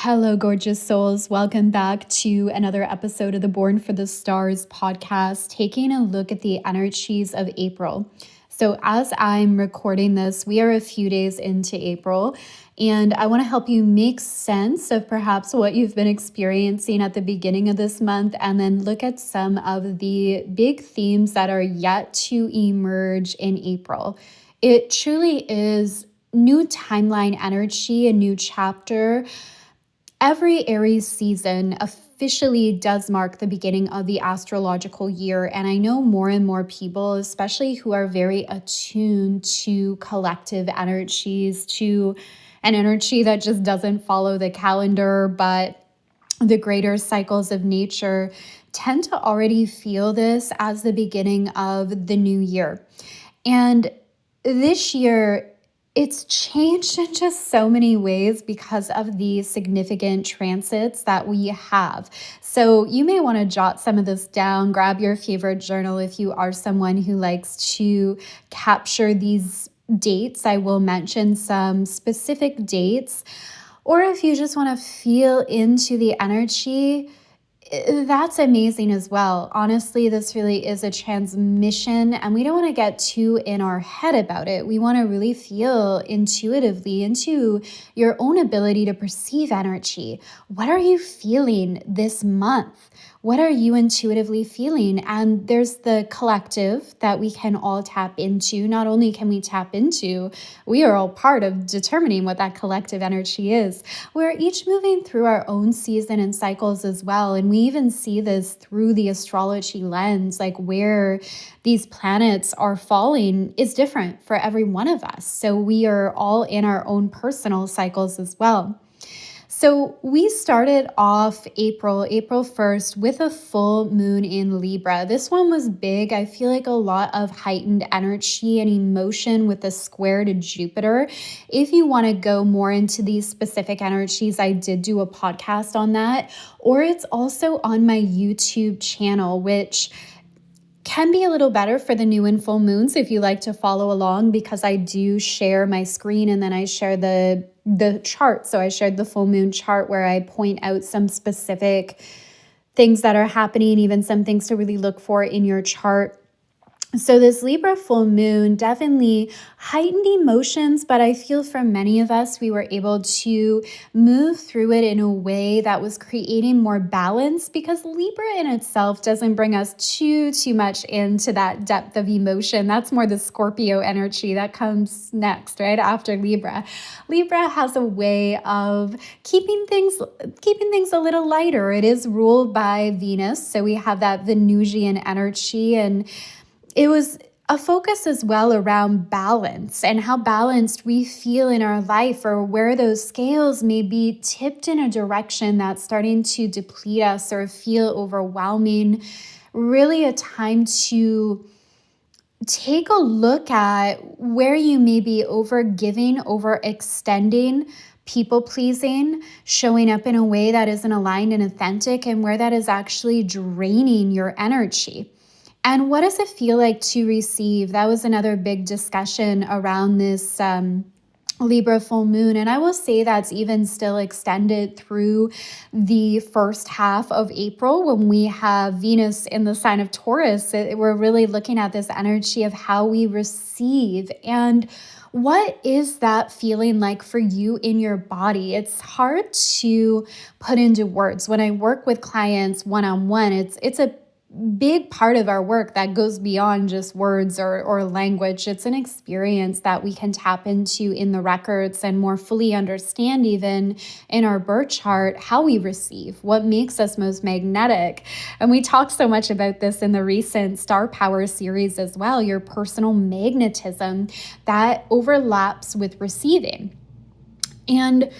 Hello, gorgeous souls. Welcome back to another episode of the Born for the Stars podcast, taking a look at the energies of April. So, as I'm recording this, we are a few days into April, and I want to help you make sense of perhaps what you've been experiencing at the beginning of this month, and then look at some of the big themes that are yet to emerge in April. It truly is new timeline energy, a new chapter. Every Aries season officially does mark the beginning of the astrological year. And I know more and more people, especially who are very attuned to collective energies, to an energy that just doesn't follow the calendar, but the greater cycles of nature, tend to already feel this as the beginning of the new year. And this year, it's changed in just so many ways because of the significant transits that we have. So you may want to jot some of this down, grab your favorite journal if you are someone who likes to capture these dates. I will mention some specific dates. Or if you just want to feel into the energy, that's amazing as well. Honestly, this really is a transmission, and we don't want to get too in our head about it. We want to really feel intuitively into your own ability to perceive energy. What are you feeling this month? What are you intuitively feeling? And there's the collective that we can all tap into. Not only can we tap into, we are all part of determining what that collective energy is. We're each moving through our own season and cycles as well. And we even see this through the astrology lens, like where these planets are falling is different for every one of us. So we are all in our own personal cycles as well. So we started off April 1st with a full moon in Libra. This one was big. I feel like a lot of heightened energy and emotion with a square to Jupiter. If you want to go more into these specific energies, I did do a podcast on that, or it's also on my YouTube channel, which can be a little better for the new and full moons if you like to follow along, because I do share my screen and then I share the chart. So I shared the full moon chart where I point out some specific things that are happening, even some things to really look for in your chart. So this Libra full moon definitely heightened emotions, but I feel for many of us, we were able to move through it in a way that was creating more balance, because Libra in itself doesn't bring us too much into that depth of emotion. That's more the Scorpio energy that comes next, right after Libra. Libra has a way of keeping things a little lighter. It is ruled by Venus, so we have that Venusian energy, and it was a focus as well around balance and how balanced we feel in our life, or where those scales may be tipped in a direction that's starting to deplete us or feel overwhelming. Really a time to take a look at where you may be overgiving, overextending, people pleasing, showing up in a way that isn't aligned and authentic, and where that is actually draining your energy. And what does it feel like to receive? That was another big discussion around this Libra full moon. And I will say that's even still extended through the first half of April when we have Venus in the sign of Taurus. We're really looking at this energy of how we receive. And what is that feeling like for you in your body? It's hard to put into words. When I work with clients one-on-one, it's a big part of our work that goes beyond just words or language. It's an experience that we can tap into in the records and more fully understand, even in our birth chart, how we receive, what makes us most magnetic. And we talked so much about this in the recent Star Power series as well, your personal magnetism that overlaps with receiving. And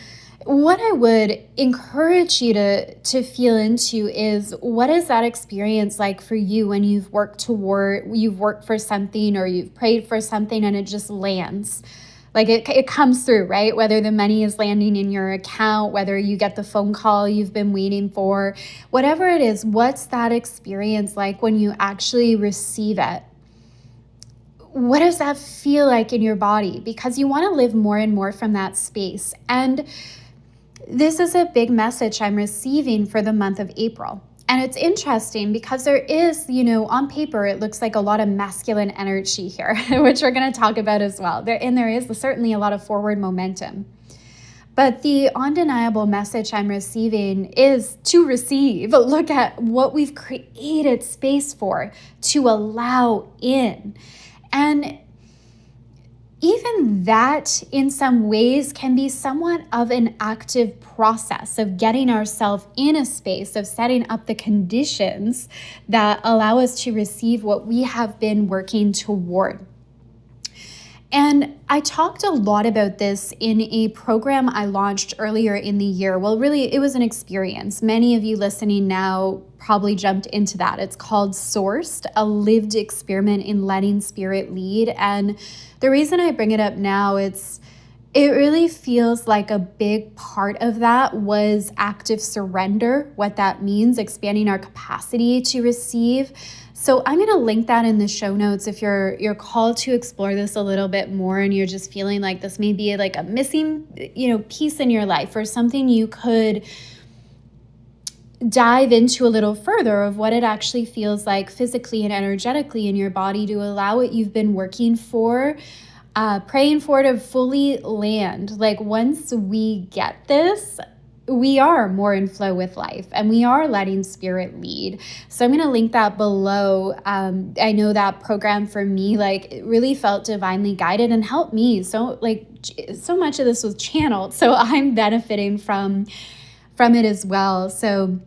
what I would encourage you to feel into is, what is that experience like for you when you've worked for something, or you've prayed for something and it just lands? Like it comes through, right? Whether the money is landing in your account, whether you get the phone call you've been waiting for, whatever it is, what's that experience like when you actually receive it? What does that feel like in your body? Because you want to live more and more from that space. And This is a big message I'm receiving for the month of April. And it's interesting because there is, on paper, it looks like a lot of masculine energy here, which we're going to talk about as well. There is certainly a lot of forward momentum. But the undeniable message I'm receiving is to receive. Look at what we've created space for, to allow in. And even that, in some ways, can be somewhat of an active process of getting ourselves in a space, of setting up the conditions that allow us to receive what we have been working toward. And I talked a lot about this in a program I launched earlier in the year. Well, really, it was an experience. Many of you listening now probably jumped into that. It's called Sourced, a lived experiment in letting spirit lead. And the reason I bring it up now, it really feels like a big part of that was active surrender, what that means, expanding our capacity to receive. So I'm going to link that in the show notes if you're called to explore this a little bit more and you're just feeling like this may be like a missing, piece in your life or something you could dive into a little further of what it actually feels like physically and energetically in your body to allow what you've been working for, praying for to fully land. Like once we get this, we are more in flow with life and we are letting spirit lead. So I'm going to link that below. I know that program for me, it really felt divinely guided and helped me. So much of this was channeled. So I'm benefiting from it as well. So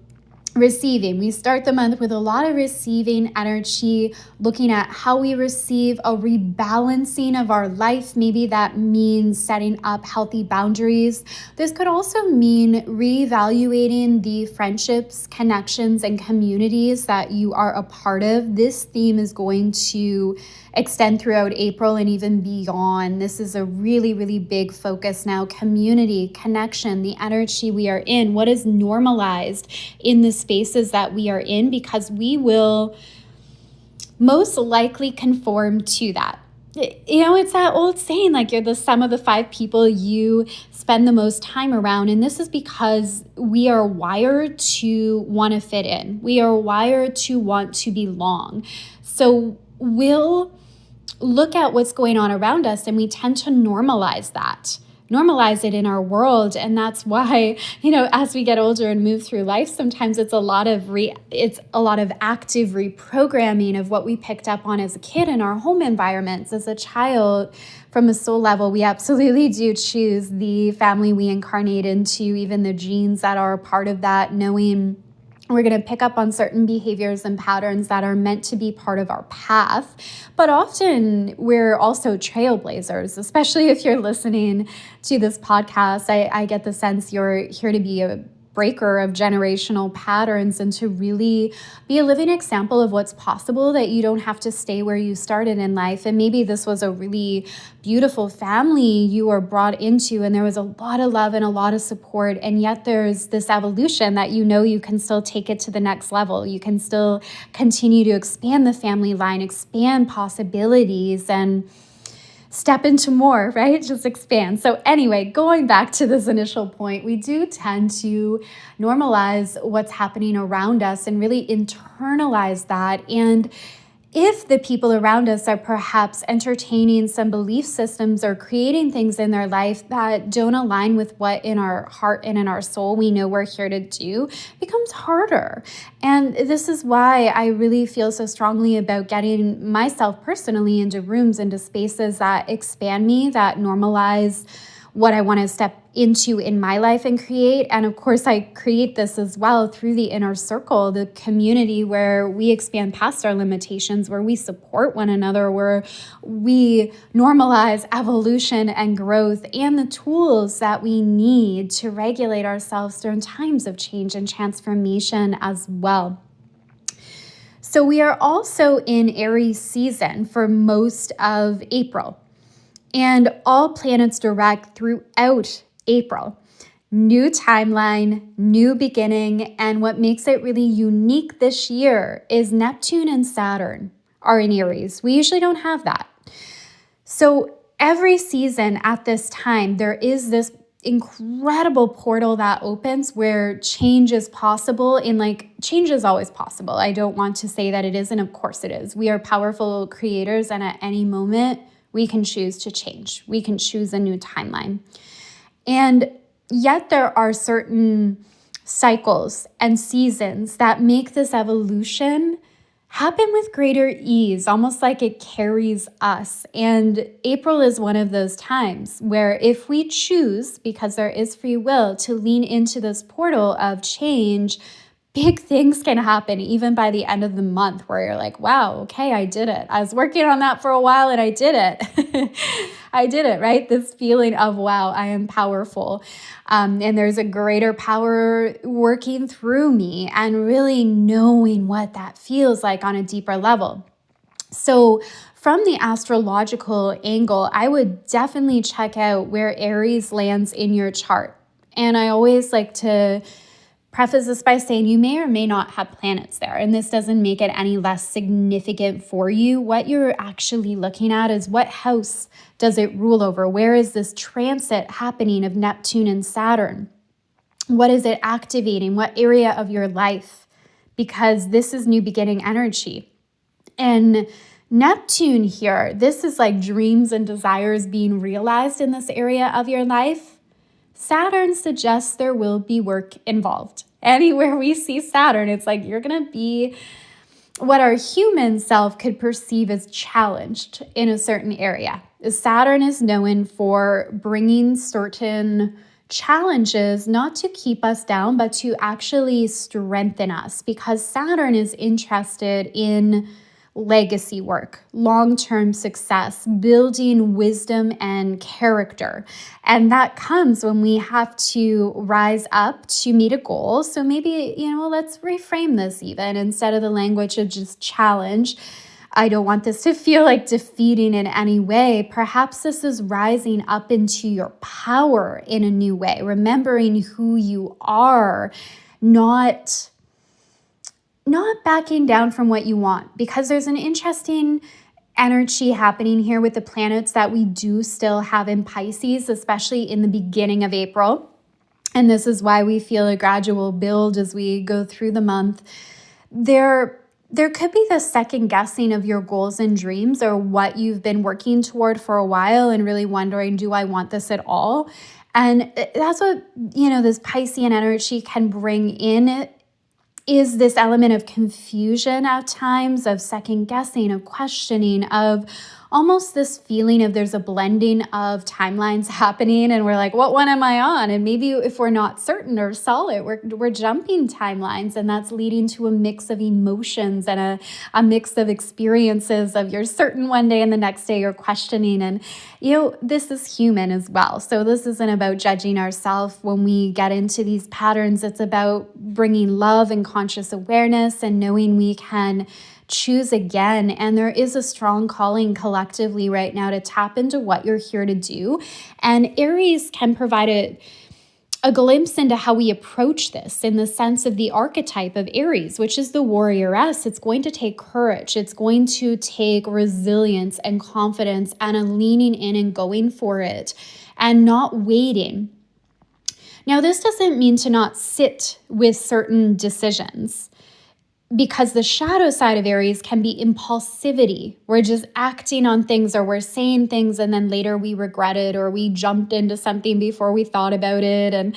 receiving. We start the month with a lot of receiving energy, looking at how we receive, a rebalancing of our life. Maybe that means setting up healthy boundaries. This could also mean reevaluating the friendships, connections, and communities that you are a part of. This theme is going to extend throughout April and even beyond. This is a really, really big focus now. Community, connection, the energy we are in, what is normalized in the spaces that we are in, because we will most likely conform to that. It's that old saying, you're the sum of the 5 people you spend the most time around. And this is because we are wired to want to fit in. We are wired to want to belong. So we'll look at what's going on around us and we tend to normalize it in our world. And that's why, as we get older and move through life, sometimes it's a lot of active reprogramming of what we picked up on as a kid in our home environments. As a child, from a soul level, we absolutely do choose the family we incarnate into, even the genes that are a part of that, knowing we're going to pick up on certain behaviors and patterns that are meant to be part of our path. But often we're also trailblazers, especially if you're listening to this podcast. I get the sense you're here to be a breaker of generational patterns and to really be a living example of what's possible, that you don't have to stay where you started in life. And maybe this was a really beautiful family you were brought into and there was a lot of love and a lot of support, and yet there's this evolution that you can still take it to the next level. You can still continue to expand the family line, expand possibilities, and step into more, right? Just expand. So anyway, going back to this initial point, we do tend to normalize what's happening around us and really internalize that. And if the people around us are perhaps entertaining some belief systems or creating things in their life that don't align with what in our heart and in our soul we know we're here to do, it becomes harder. And this is why I really feel so strongly about getting myself personally into rooms, into spaces that expand me, that normalize what I want to step into in my life and create. And of course, I create this as well through the inner circle, the community where we expand past our limitations, where we support one another, where we normalize evolution and growth and the tools that we need to regulate ourselves during times of change and transformation as well. So we are also in Aries season for most of April. And all planets direct throughout April. New timeline, new beginning, and what makes it really unique this year is Neptune and Saturn are in Aries. We usually don't have that. So every season at this time, there is this incredible portal that opens where change is possible. Change is always possible. I don't want to say that it isn't. Of course it is. We are powerful creators, and at any moment we can choose to change. We can choose a new timeline. And yet there are certain cycles and seasons that make this evolution happen with greater ease, almost like it carries us. And April is one of those times where if we choose, because there is free will, to lean into this portal of change, big things can happen even by the end of the month where you're like, wow, okay, I did it. I was working on that for a while and I did it. I did it, right? This feeling of, wow, I am powerful. And there's a greater power working through me, and really knowing what that feels like on a deeper level. So from the astrological angle, I would definitely check out where Aries lands in your chart. And I always like to preface this by saying you may or may not have planets there, and this doesn't make it any less significant for you. What you're actually looking at is what house does it rule over? Where is this transit happening of Neptune and Saturn? What is it activating? What area of your life? Because this is new beginning energy. And Neptune here, this is like dreams and desires being realized in this area of your life. Saturn suggests there will be work involved. Anywhere we see Saturn, it's like you're going to be what our human self could perceive as challenged in a certain area. Saturn is known for bringing certain challenges, not to keep us down, but to actually strengthen us, because Saturn is interested in legacy work, long-term success, building wisdom and character. And that comes when we have to rise up to meet a goal. So maybe, let's reframe this even. Instead of the language of just challenge, I don't want this to feel like defeating in any way. Perhaps this is rising up into your power in a new way, remembering who you are, not backing down from what you want, because there's an interesting energy happening here with the planets that we do still have in Pisces, especially in the beginning of April. And this is why we feel a gradual build as we go through the month. There could be the second guessing of your goals and dreams, or what you've been working toward for a while and really wondering, do I want this at all? And that's what, this Piscean energy can bring in, is this element of confusion at times, of second guessing, of questioning, of almost this feeling of there's a blending of timelines happening, and we're like, what one am I on? And maybe if we're not certain or solid, we're jumping timelines, and that's leading to a mix of emotions and a mix of experiences of you're certain one day and the next day you're questioning. And this is human as well. So this isn't about judging ourselves when we get into these patterns. It's about bringing love and conscious awareness and knowing we can choose again. And there is a strong calling collectively right now to tap into what you're here to do. And Aries can provide a glimpse into how we approach this, in the sense of the archetype of Aries, which is the warrioress. It's going to take courage. It's going to take resilience and confidence and a leaning in and going for it and not waiting. Now, this doesn't mean to not sit with certain decisions, because the shadow side of Aries can be impulsivity. We're just acting on things, or we're saying things and then later we regret it, or we jumped into something before we thought about it. And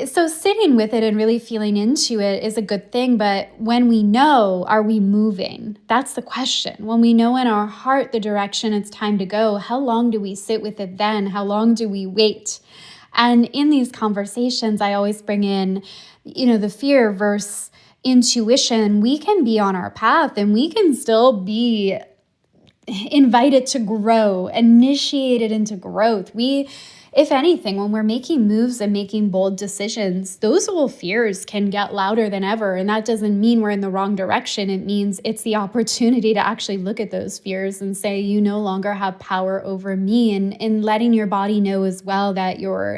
so sitting with it and really feeling into it is a good thing. But when we know, are we moving? That's the question. When we know in our heart the direction it's time to go, how long do we sit with it then? How long do we wait? And in these conversations, I always bring in, the fear versus intuition. We can be on our path and we can still be invited to grow, initiated into growth. If anything, when we're making moves and making bold decisions, those little fears can get louder than ever. And that doesn't mean we're in the wrong direction. It means it's the opportunity to actually look at those fears and say, you no longer have power over me, and letting your body know as well that you're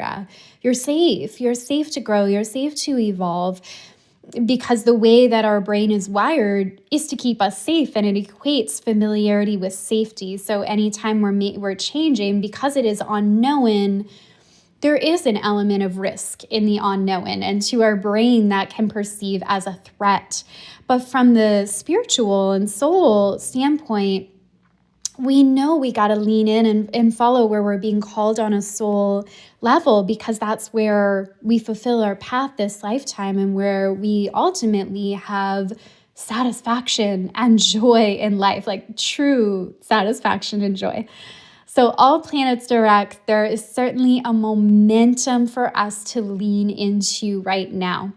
safe. You're safe to grow. You're safe to evolve. Because the way that our brain is wired is to keep us safe, and it equates familiarity with safety. So anytime we're changing, because it is unknown, there is an element of risk in the unknown, and to our brain that can perceive as a threat. But from the spiritual and soul standpoint, we know we got to lean in and follow where we're being called on a soul level, because that's where we fulfill our path this lifetime and where we ultimately have satisfaction and joy in life, like true satisfaction and joy. So all planets direct, there is certainly a momentum for us to lean into right now.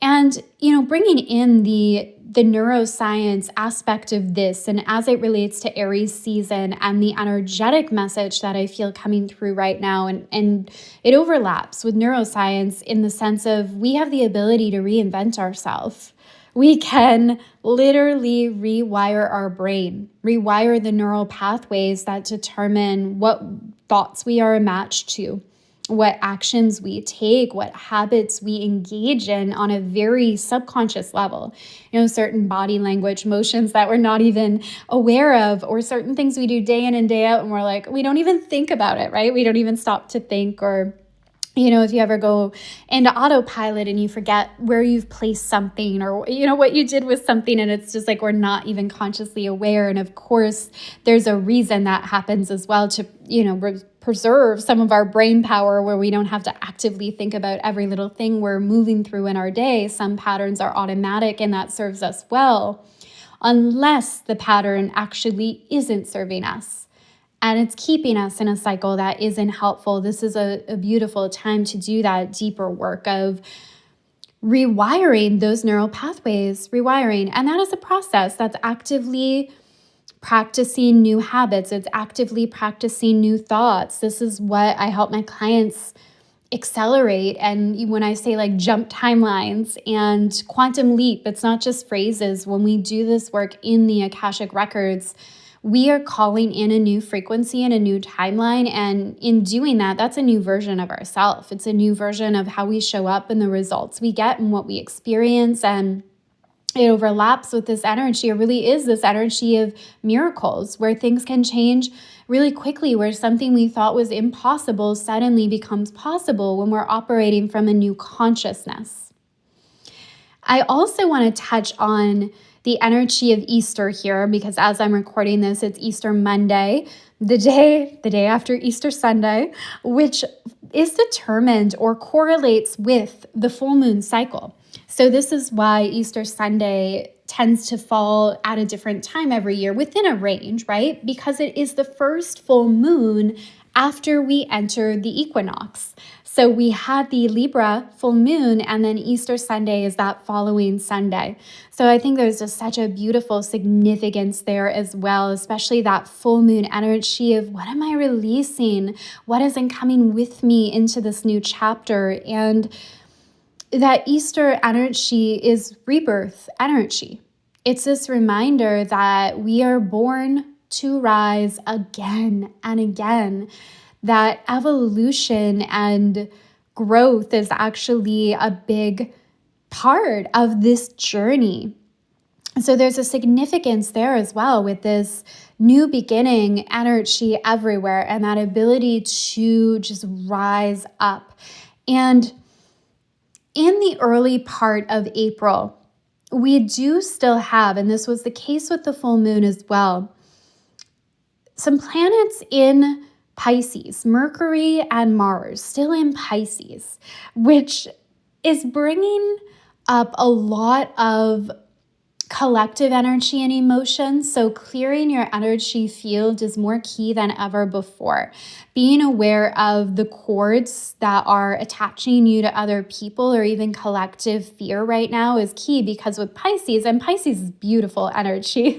And, bringing in the neuroscience aspect of this, and as it relates to Aries season and the energetic message that I feel coming through right now, and it overlaps with neuroscience in the sense of we have the ability to reinvent ourselves. We can literally rewire our brain, rewire the neural pathways that determine what thoughts we are a match to, what actions we take, what habits we engage in on a very subconscious level. Certain body language motions that we're not even aware of, or certain things we do day in and day out, and we're like, we don't even think about it, right? We don't even stop to think. Or if you ever go into autopilot and you forget where you've placed something, or, what you did with something, and it's just like we're not even consciously aware. And of course, there's a reason that happens as well to, preserve some of our brain power, where we don't have to actively think about every little thing we're moving through in our day. Some patterns are automatic, and that serves us well, unless the pattern actually isn't serving us and it's keeping us in a cycle that isn't helpful. This is a beautiful time to do that deeper work of rewiring those neural pathways, rewiring. And that is a process that's actively practicing new habits. It's actively practicing new thoughts. This is what I help my clients accelerate. And when I say like jump timelines and quantum leap, it's not just phrases. When we do this work in the Akashic records, we are calling in a new frequency and a new timeline. And in doing that, that's a new version of ourselves. It's a new version of how we show up and the results we get and what we experience. And it overlaps with this energy. It really is this energy of miracles, where things can change really quickly, where something we thought was impossible suddenly becomes possible when we're operating from a new consciousness. I also want to touch on the energy of Easter here, because as I'm recording this, it's Easter Monday, the day after Easter Sunday, which is determined or correlates with the full moon cycle. So this is why Easter Sunday tends to fall at a different time every year within a range, right? Because it is the first full moon after we enter the equinox. So we had the Libra full moon, and then Easter Sunday is that following Sunday. So I think there's just such a beautiful significance there as well, especially that full moon energy of what am I releasing? What isn't coming with me into this new chapter? And that Easter energy is rebirth energy. It's this reminder that we are born to rise again and again, that evolution and growth is actually a big part of this journey. So there's a significance there as well with this new beginning energy everywhere, and that ability to just rise up. And in the early part of April, we do still have, and this was the case with the full moon as well, some planets in Pisces, Mercury and Mars, still in Pisces, which is bringing up a lot of collective energy and emotion. So clearing your energy field is more key than ever before. Being aware of the cords that are attaching you to other people or even collective fear right now is key, because with Pisces, and Pisces is beautiful energy.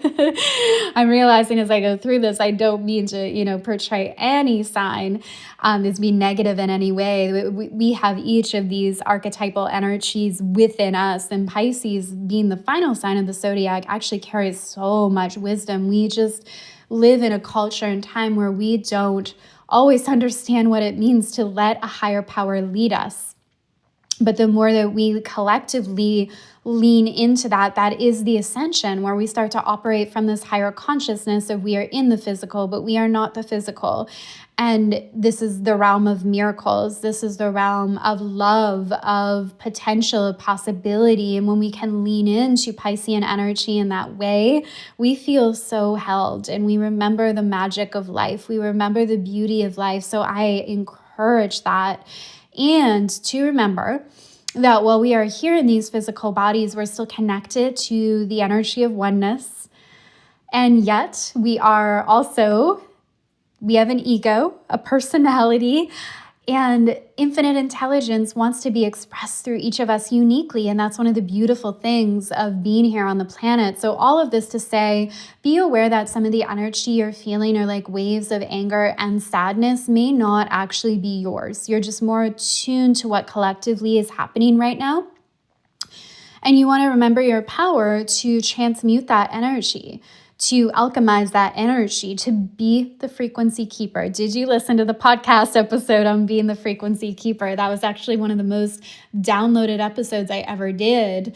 I'm realizing as I go through this, I don't mean to, portray any sign as being negative in any way. We have each of these archetypal energies within us, and Pisces, being the final sign of the zodiac, actually carries so much wisdom. We just live in a culture and time where we don't always understand what it means to let a higher power lead us. But the more that we collectively lean into that, that is the ascension, where we start to operate from this higher consciousness of we are in the physical, but we are not the physical. And this is the realm of miracles. This is the realm of love, of potential, of possibility. And when we can lean into Piscean energy in that way, we feel so held and we remember the magic of life. We remember the beauty of life. So I encourage that. And to remember that while we are here in these physical bodies, we're still connected to the energy of oneness. And yet we have an ego, a personality, and infinite intelligence wants to be expressed through each of us uniquely. And that's one of the beautiful things of being here on the planet. So all of this to say, be aware that some of the energy you're feeling are like waves of anger and sadness may not actually be yours. You're just more attuned to what collectively is happening right now. And you want to remember your power to transmute that energy, to alchemize that energy, to be the frequency keeper. Did you listen to the podcast episode on being the frequency keeper? That was actually one of the most downloaded episodes I ever did.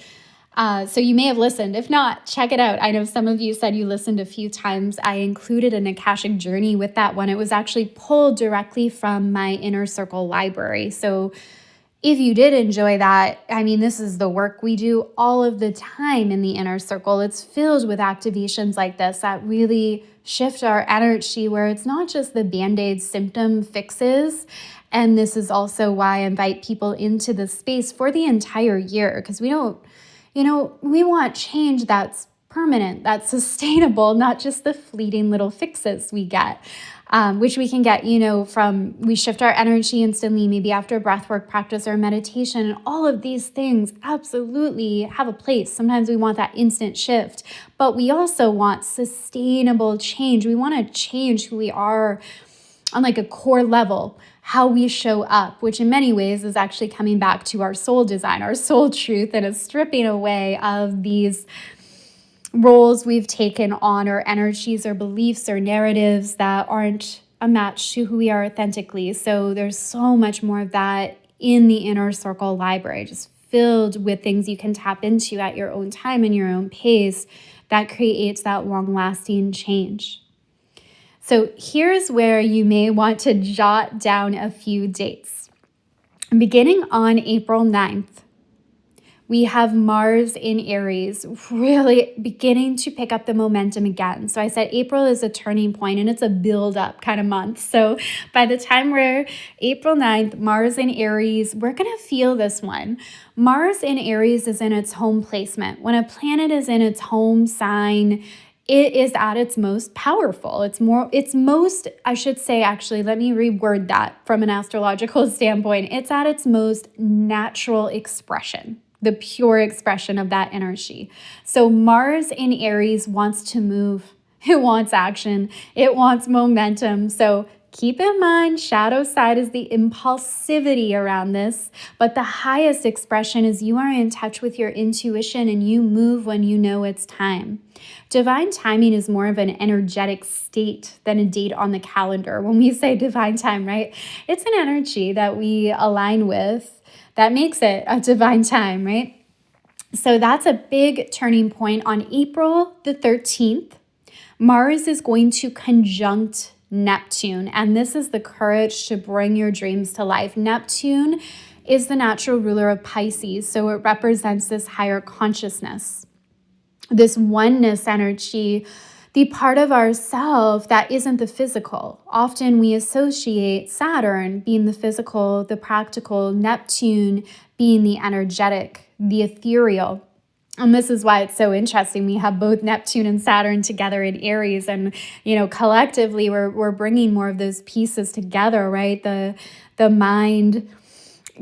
So you may have listened. If not, check it out. I know some of you said you listened a few times. I included an Akashic journey with that one. It was actually pulled directly from my Inner Circle library. So if you did enjoy that, I mean, this is the work we do all of the time in the Inner Circle. It's filled with activations like this that really shift our energy, where it's not just the Band-Aid symptom fixes. And this is also why I invite people into the space for the entire year, because we want change that's permanent, that's sustainable, not just the fleeting little fixes we get. Which we can get, from we shift our energy instantly, maybe after a breathwork practice or meditation. And all of these things absolutely have a place. Sometimes we want that instant shift, but we also want sustainable change. We want to change who we are on like a core level, how we show up, which in many ways is actually coming back to our soul design, our soul truth, and is stripping away of these roles we've taken on, or energies or beliefs or narratives that aren't a match to who we are authentically. So there's so much more of that in the Inner Circle library, just filled with things you can tap into at your own time and your own pace that creates that long-lasting change. So here's where you may want to jot down a few dates. Beginning on April 9th, we have Mars in Aries really beginning to pick up the momentum again. So I said April is a turning point and it's a build-up kind of month. So by the time we're April 9th, Mars in Aries, we're going to feel this one. Mars in Aries is in its home placement. When a planet is in its home sign, it is at its most powerful. I should say, actually, let me reword that from an astrological standpoint. It's at its most natural expression, the pure expression of that energy. So Mars in Aries wants to move. It wants action. It wants momentum. So keep in mind, shadow side is the impulsivity around this, but the highest expression is you are in touch with your intuition and you move when you know it's time. Divine timing is more of an energetic state than a date on the calendar. When we say divine time, right? It's an energy that we align with that makes it a divine time, right? So that's a big turning point on April the 13th. Mars is going to conjunct Neptune, and this is the courage to bring your dreams to life. Neptune is the natural ruler of Pisces, so it represents this higher consciousness, this oneness energy, the part of ourself that isn't the physical. Often we associate Saturn being the physical, the practical, Neptune being the energetic, the ethereal. And this is why it's so interesting. We have both Neptune and Saturn together in Aries, and collectively we're bringing more of those pieces together, right? The mind,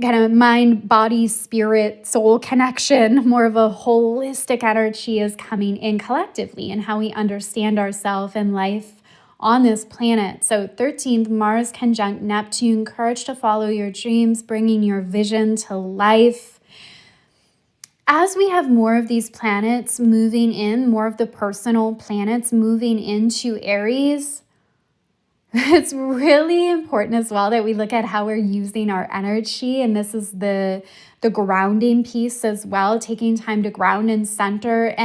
kind of mind, body, spirit, soul connection, more of a holistic energy is coming in collectively and how we understand ourselves and life on this planet. So 13th, Mars conjunct Neptune, courage to follow your dreams, bringing your vision to life. As we have more of these planets moving in, more of the personal planets moving into Aries, It's really important as well that we look at how we're using our energy. And this is the grounding piece as well, taking time to ground and center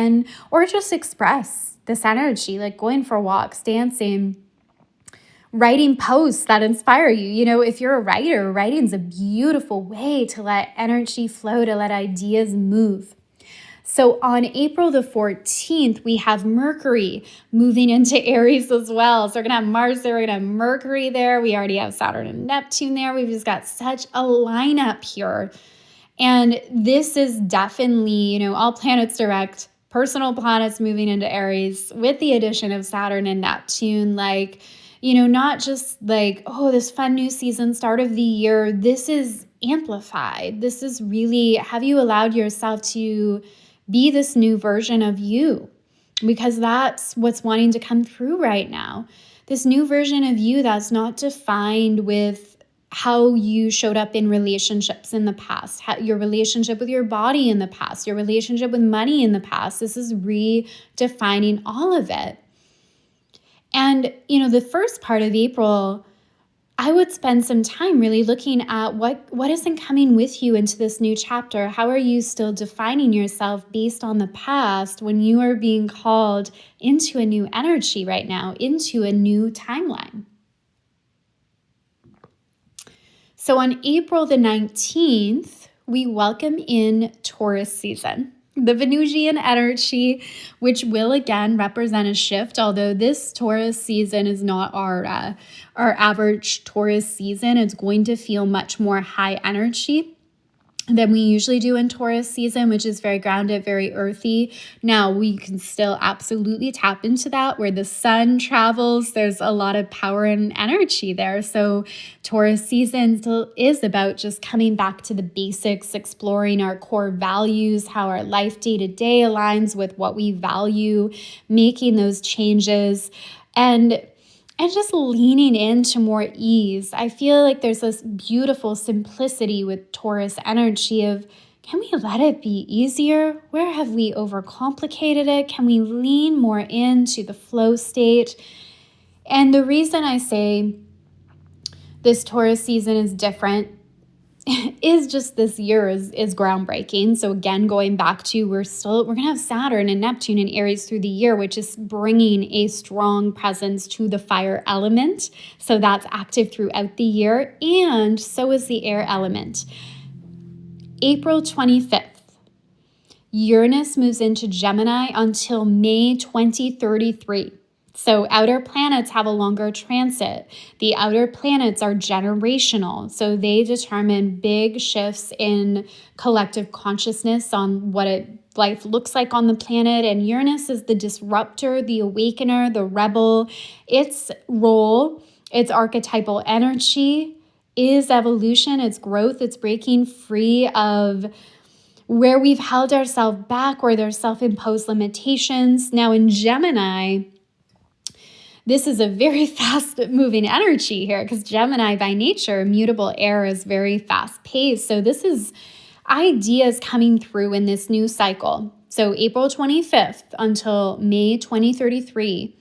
or just express this energy, like going for walks, dancing, writing posts that inspire you. You know, if you're a writer, writing's a beautiful way to let energy flow, to let ideas move. So on April the 14th, we have Mercury moving into Aries as well. So we're going to have Mars there, we're going to have Mercury there. We already have Saturn and Neptune there. We've just got such a lineup here. And this is definitely, you know, all planets direct, personal planets moving into Aries with the addition of Saturn and Neptune. Like, you know, not just like, oh, this fun new season, start of the year. This is amplified. This is really, have you allowed yourself to be this new version of you? Because that's what's wanting to come through right now. This new version of you that's not defined with how you showed up in relationships in the past, your relationship with your body in the past, your relationship with money in the past. This is redefining all of it. And, you know, the first part of April, I would spend some time really looking at what isn't coming with you into this new chapter. How are you still defining yourself based on the past when you are being called into a new energy right now, into a new timeline? So on April the 19th, we welcome in Taurus season, the Venusian energy, which will again represent a shift, although this Taurus season is not our average Taurus season. It's going to feel much more high energy than we usually do in Taurus season, which is very grounded, very earthy. Now, we can still absolutely tap into that where the sun travels. There's a lot of power and energy there. So Taurus season still is about just coming back to the basics, exploring our core values, how our life day-to-day aligns with what we value, making those changes, and just leaning into more ease. I feel like there's this beautiful simplicity with Taurus energy of, can we let it be easier? Where have we overcomplicated it? Can we lean more into the flow state? And the reason I say this Taurus season is different is just this year is groundbreaking. So again, going back to, we're going to have Saturn and Neptune and Aries through the year, which is bringing a strong presence to the fire element. So that's active throughout the year. And so is the air element. April 25th, Uranus moves into Gemini until May 2033. So outer planets have a longer transit. The outer planets are generational. So they determine big shifts in collective consciousness on what life looks like on the planet. And Uranus is the disruptor, the awakener, the rebel. Its role, its archetypal energy is evolution, it's growth, it's breaking free of where we've held ourselves back, where there's self-imposed limitations. Now in Gemini, this is a very fast moving energy here because Gemini by nature, mutable air, is very fast paced. So this is ideas coming through in this new cycle. So April 25th until May 2033.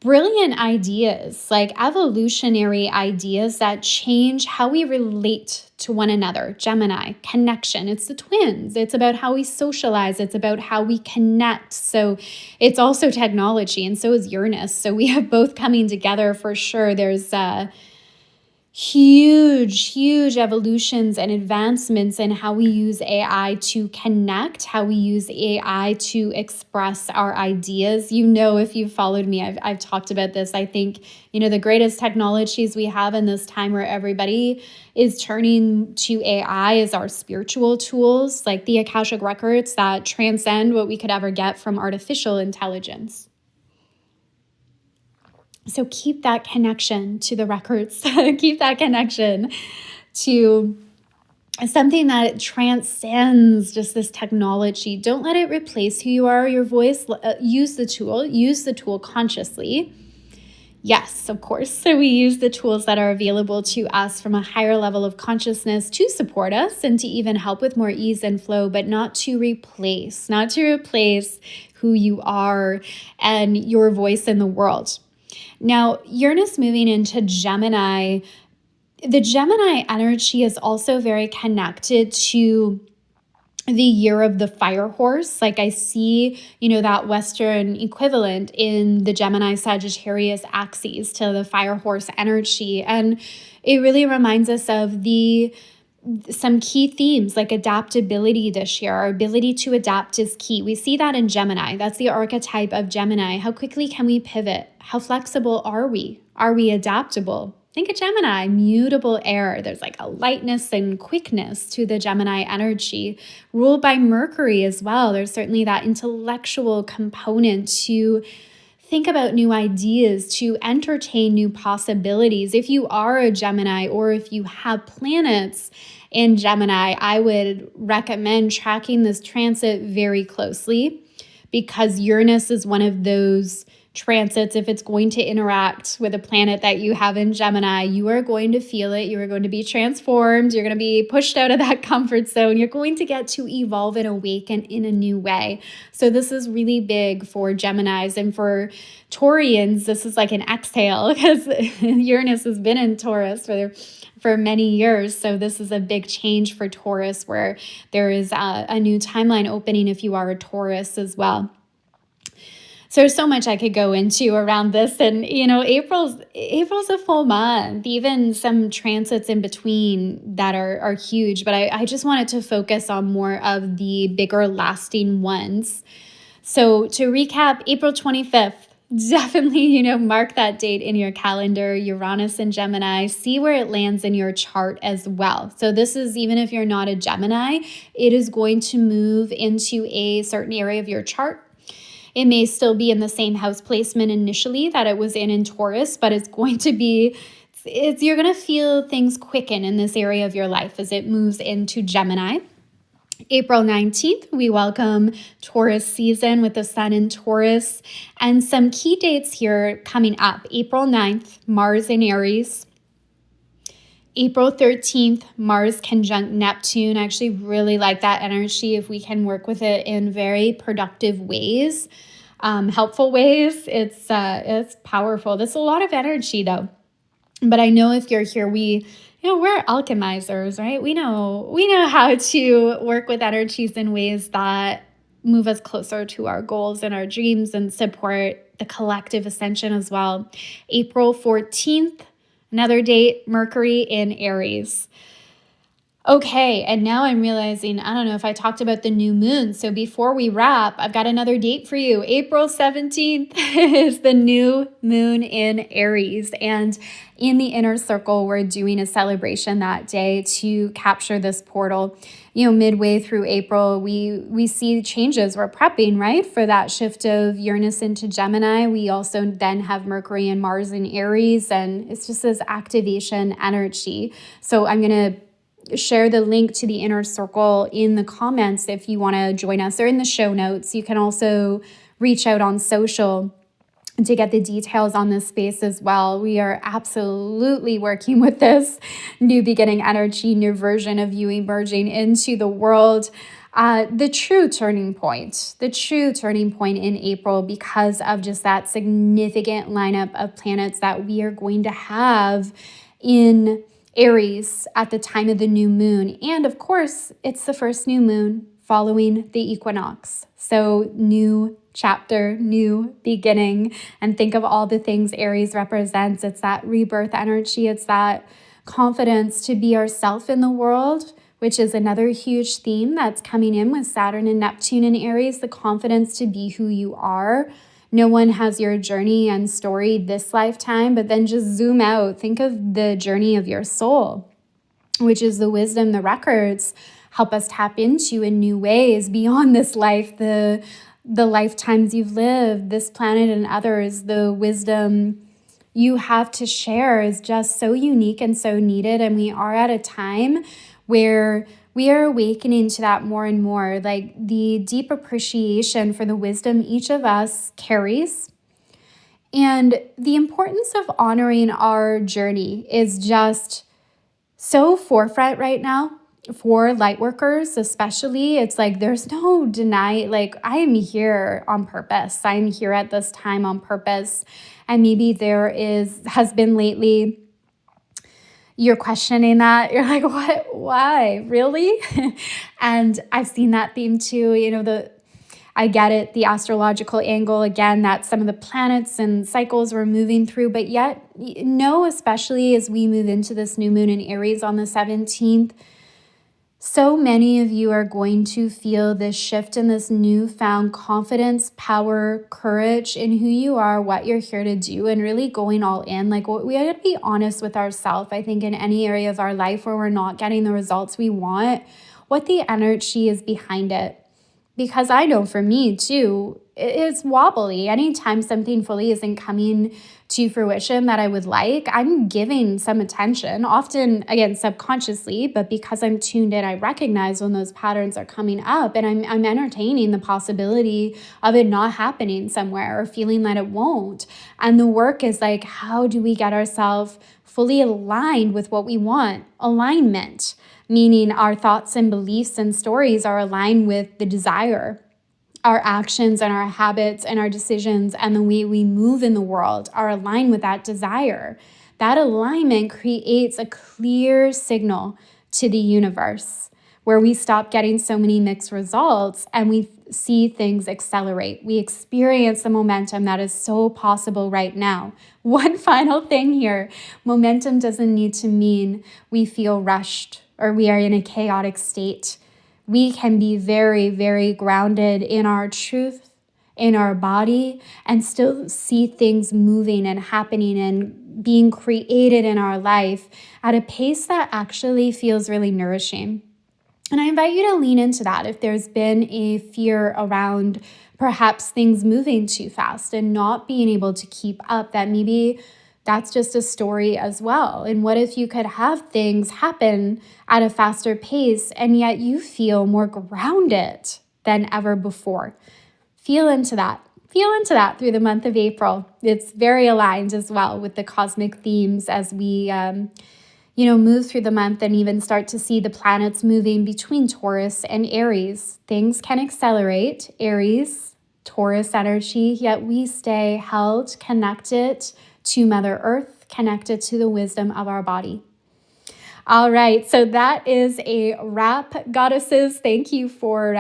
Brilliant ideas, like evolutionary ideas that change how we relate to one another. Gemini, connection. It's the twins. It's about how we socialize. It's about how we connect. So it's also technology, and so is Uranus. So we have both coming together for sure. There's huge evolutions and advancements in how we use AI to connect, how we use AI to express our ideas. You know, if you've followed me, I've talked about this. I think, you know, the greatest technologies we have in this time where everybody is turning to AI as our spiritual tools, like the Akashic records that transcend what we could ever get from artificial intelligence. So keep that connection to the records. Keep that connection to something that transcends just this technology. Don't let it replace who you are, your voice. Use the tool consciously. Yes, of course. So we use the tools that are available to us from a higher level of consciousness to support us and to even help with more ease and flow, but not to replace who you are and your voice in the world. Now, Uranus moving into Gemini, the Gemini energy is also very connected to the year of the fire horse. Like I see, that Western equivalent in the Gemini Sagittarius axes to the fire horse energy. And it really reminds us of some key themes like adaptability this year. Our ability to adapt is key. We see that in Gemini. That's the archetype of Gemini. How quickly can we pivot? How flexible are we? Are we adaptable? Think of Gemini, mutable air. There's like a lightness and quickness to the Gemini energy, ruled by Mercury as well. There's certainly that intellectual component to think about new ideas, to entertain new possibilities. If you are a Gemini or if you have planets in Gemini, I would recommend tracking this transit very closely because Uranus is one of those transits. If it's going to interact with a planet that you have in Gemini, you are going to feel it. You are going to be transformed. You're going to be pushed out of that comfort zone. You're going to get to evolve and awaken in a new way. So this is really big for Geminis, and for Taurians, this is like an exhale because Uranus has been in Taurus for many years. So this is a big change for Taurus, where there is a new timeline opening if you are a Taurus as well. So there's so much I could go into around this. And, April's a full month, even some transits in between that are huge. But I just wanted to focus on more of the bigger lasting ones. So to recap, April 25th, definitely, mark that date in your calendar. Uranus and Gemini, see where it lands in your chart as well. So this is, even if you're not a Gemini, it is going to move into a certain area of your chart. It may still be in the same house placement initially that it was in Taurus, but it's going to be, you're going to feel things quicken in this area of your life as it moves into Gemini. April 19th, we welcome Taurus season with the sun in Taurus. And some key dates here coming up. April 9th, Mars in Aries. April 13th, Mars conjunct Neptune. I actually really like that energy if we can work with it in very productive ways, helpful ways. It's powerful. There's a lot of energy though. But I know if you're here, we're alchemizers, right? We know how to work with energies in ways that move us closer to our goals and our dreams and support the collective ascension as well. April 14th, another date, Mercury in Aries. Okay, and now I'm realizing, I don't know if I talked about the new moon. So before we wrap, I've got another date for you. April 17th is the new moon in Aries. And in the inner circle, we're doing a celebration that day to capture this portal. Midway through April, we see changes. We're prepping, right, for that shift of Uranus into Gemini. We also then have Mercury and Mars in Aries, and it's just this activation energy. So I'm going to share the link to the inner circle in the comments if you want to join us, or in the show notes. You can also reach out on social to get the details on this space as well. We are absolutely working with this new beginning energy, new version of you emerging into the world. The true turning point in April, because of just that significant lineup of planets that we are going to have in Aries at the time of the new moon. And of course, it's the first new moon following the equinox. So new chapter, new beginning. And think of all the things Aries represents. It's that rebirth energy. It's that confidence to be ourself in the world, which is another huge theme that's coming in with Saturn and Neptune in Aries, the confidence to be who you are. No one has your journey and story this lifetime, but then just zoom out. Think of the journey of your soul, which is the wisdom, the records help us tap into in new ways beyond this life, the lifetimes you've lived, this planet and others. The wisdom you have to share is just so unique and so needed. And we are at a time where we are awakening to that more and more, like the deep appreciation for the wisdom each of us carries. And the importance of honoring our journey is just so forefront right now. For light workers, especially, it's like there's no deny, like I am here on purpose. I'm here at this time on purpose. And maybe has been lately, you're questioning that. You're like, what? Why? Really? And I've seen that theme too. I get it, the astrological angle, again, that some of the planets and cycles we're moving through, but yet, especially as we move into this new moon in Aries on the 17th, so many of you are going to feel this shift in this newfound confidence, power, courage in who you are, what you're here to do, and really going all in. Like, we got to be honest with ourselves, I think, in any area of our life where we're not getting the results we want, what the energy is behind it. Because I know for me too, it's wobbly. Anytime something fully isn't coming to fruition that I would like, I'm giving some attention, often, again, subconsciously, but because I'm tuned in, I recognize when those patterns are coming up, and I'm entertaining the possibility of it not happening somewhere or feeling that it won't. And the work is like, how do we get ourselves fully aligned with what we want? Alignment, meaning our thoughts and beliefs and stories are aligned with the desire. Our actions and our habits and our decisions and the way we move in the world are aligned with that desire. That alignment creates a clear signal to the universe where we stop getting so many mixed results and we see things accelerate. We experience the momentum that is so possible right now. One final thing here, momentum doesn't need to mean we feel rushed or we are in a chaotic state. We can be very, very grounded in our truth, in our body, and still see things moving and happening and being created in our life at a pace that actually feels really nourishing. And I invite you to lean into that if there's been a fear around perhaps things moving too fast and not being able to keep up, that maybe that's just a story as well. And what if you could have things happen at a faster pace and yet you feel more grounded than ever before? Feel into that. Feel into that through the month of April. It's very aligned as well with the cosmic themes as we move through the month and even start to see the planets moving between Taurus and Aries. Things can accelerate, Aries, Taurus energy, yet we stay held, connected to Mother Earth, connected to the wisdom of our body. All right, so that is a wrap, goddesses. Thank you for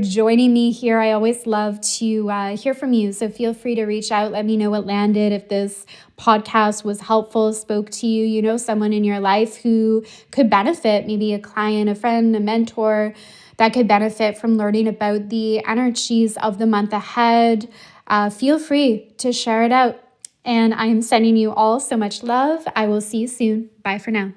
joining me here. I always love to hear from you, so feel free to reach out. Let me know what landed. If this podcast was helpful, spoke to you, someone in your life who could benefit, maybe a client, a friend, a mentor that could benefit from learning about the energies of the month ahead. Feel free to share it out. And I am sending you all so much love. I will see you soon. Bye for now.